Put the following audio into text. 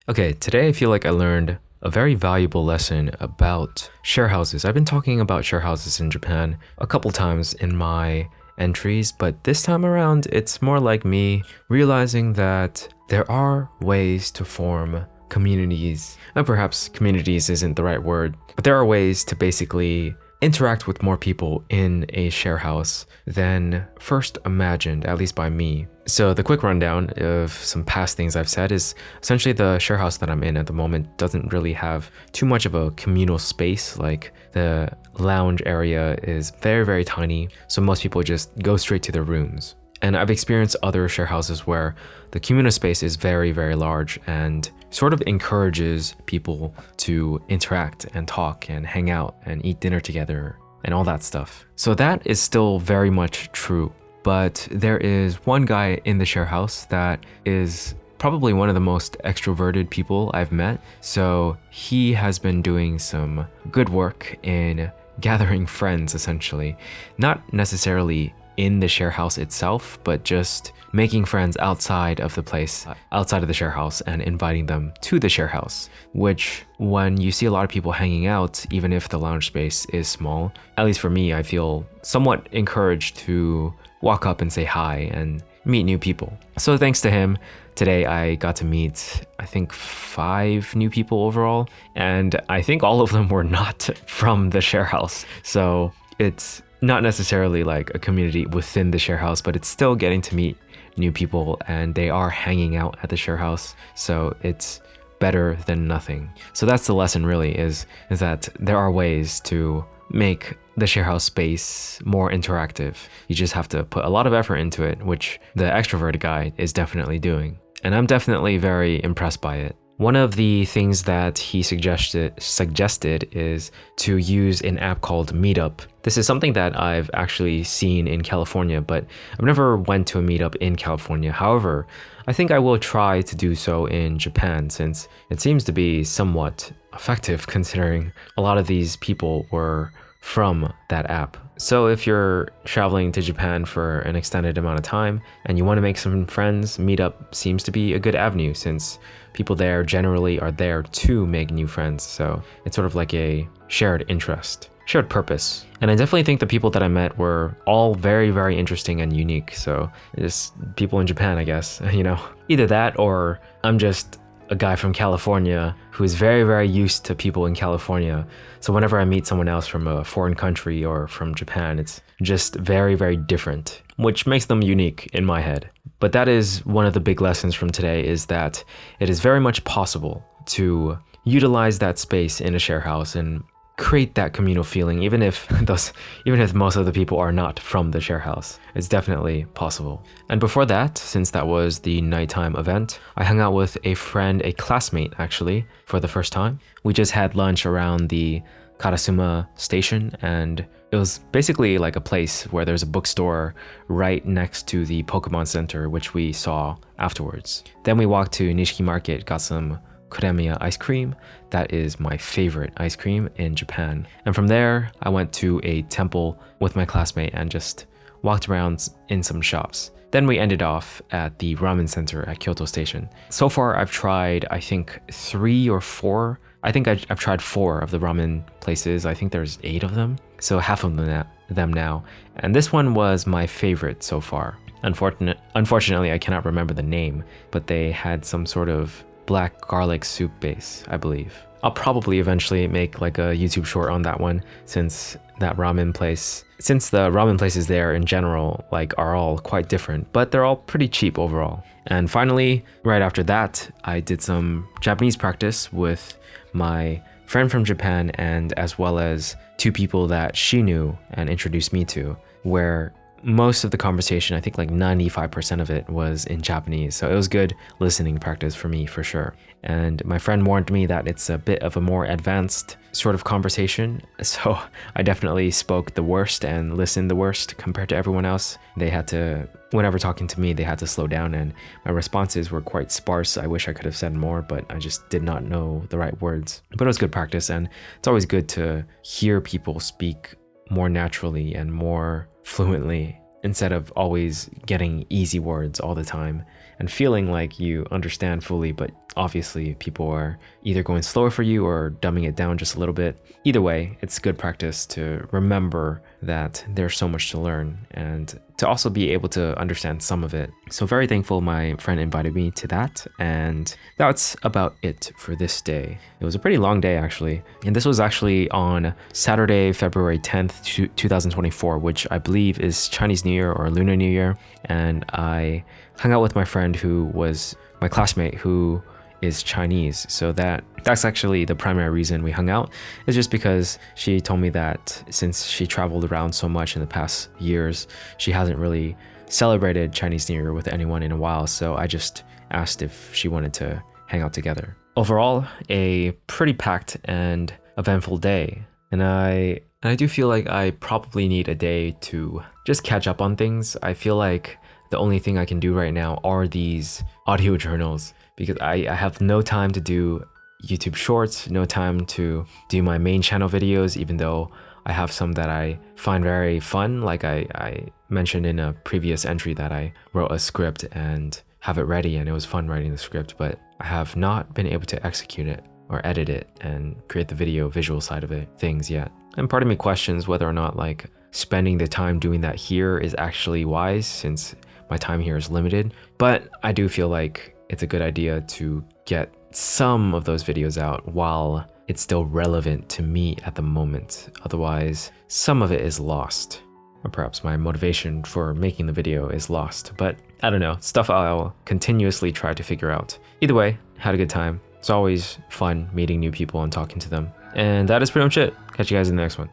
Okay, today I feel like I learned a very valuable lesson about share houses. I've been talking about share houses in Japan a couple times in my entries, but this time around it's more like me realizing that there are ways to form communities. And perhaps communities isn't the right word, but there are ways to basically interact with more people in a share house than first imagined, at least by me. So the quick rundown of some past things I've said is essentially the share house that I'm in at the moment doesn't really have too much of a communal space. Like the lounge area is very, very tiny, so most people just go straight to their rooms. And I've experienced other share houses where the communal space is very, very large and sort of encourages people to interact and talk and hang out and eat dinner together and all that stuff. So that is still very much true. But there is one guy in the share house that is probably one of the most extroverted people I've met. So he has been doing some good work in gathering friends, essentially. Not necessarily in the share house itself, but just making friends outside of the place, outside of the share house, and inviting them to the share house, which when you see a lot of people hanging out, even if the lounge space is small, at least for me, I feel somewhat encouraged to walk up and say hi and meet new people. So thanks to him, today I got to meet, I think 5 new people overall, and I think all of them were not from the share house. So it's not necessarily like a community within the share house, but it's still getting to meet new people and they are hanging out at the share house. So it's better than nothing. So that's the lesson really is that there are ways to make the share house space more interactive. You just have to put a lot of effort into it, which the extroverted guy is definitely doing. And I'm definitely very impressed by it. One of the things that he suggested is to use an app called Meetup. This is something that I've actually seen in California, but I've never went to a meetup in California. However, I think I will try to do so in Japan since it seems to be somewhat effective considering a lot of these people were from that app. So if you're traveling to Japan for an extended amount of time and you want to make some friends, Meetup seems to be a good avenue since people there generally are there to make new friends. So it's sort of like a shared interest, shared purpose. And I definitely think the people that I met were all very, very interesting and unique. So just people in Japan, I guess, either that or I'm just a guy from California who is very, very used to people in California. So whenever I meet someone else from a foreign country or from Japan, it's just very, very different, which makes them unique in my head. But that is one of the big lessons from today is that it is very much possible to utilize that space in a share house and create that communal feeling, even if most of the people are not from the share house. It's definitely possible. And before that, since that was the nighttime event, I hung out with a friend, a classmate actually, for the first time. We just had lunch around the Karasuma station, and it was basically like a place where there's a bookstore right next to the Pokemon Center, which we saw afterwards. Then we walked to Nishiki Market, got some Kuremiya ice cream. That is my favorite ice cream in Japan. And from there, I went to a temple with my classmate and just walked around in some shops. Then we ended off at the ramen center at Kyoto Station. So far, I've tried, I think 3 or 4. I think I've tried 4 of the ramen places. I think there's 8 of them. So half of them now. And this one was my favorite so far. Unfortunately, I cannot remember the name, but they had some sort of black garlic soup base, I believe. I'll probably eventually make like a YouTube short on that one since the ramen places there in general are all quite different, but they're all pretty cheap overall. And finally, right after that, I did some Japanese practice with my friend from Japan and as well as 2 people that she knew and introduced me to, where most of the conversation, I think 95% of it was in Japanese. So it was good listening practice for me for sure. And my friend warned me that it's a bit of a more advanced sort of conversation. So I definitely spoke the worst and listened the worst compared to everyone else. Whenever talking to me, they had to slow down and my responses were quite sparse. I wish I could have said more, but I just did not know the right words. But it was good practice, and it's always good to hear people speak more naturally and more fluently instead of always getting easy words all the time and feeling like you understand fully, but obviously people are either going slower for you or dumbing it down just a little bit. Either way, it's good practice to remember that there's so much to learn and to also be able to understand some of it. So very thankful my friend invited me to that, and that's about it for this day. It was a pretty long day actually, and this was actually on Saturday, February 10th, 2024, which I believe is Chinese New Year or Lunar New Year, and I hung out with my friend who was my classmate who is Chinese. So that's actually the primary reason we hung out, is just because she told me that since she traveled around so much in the past years, she hasn't really celebrated Chinese New Year with anyone in a while. So I just asked if she wanted to hang out together. Overall, a pretty packed and eventful day. And I do feel like I probably need a day to just catch up on things. I feel like the only thing I can do right now are these audio journals, because I have no time to do YouTube shorts, no time to do my main channel videos, even though I have some that I find very fun. Like I mentioned in a previous entry that I wrote a script and have it ready, and it was fun writing the script, but I have not been able to execute it or edit it and create the video visual side of it things yet. And part of me questions whether or not like spending the time doing that here is actually wise, since my time here is limited. But I do feel like it's a good idea to get some of those videos out while it's still relevant to me at the moment. Otherwise, some of it is lost. Or perhaps my motivation for making the video is lost. But I don't know, stuff I'll continuously try to figure out. Either way, had a good time. It's always fun meeting new people and talking to them. And that is pretty much it. Catch you guys in the next one.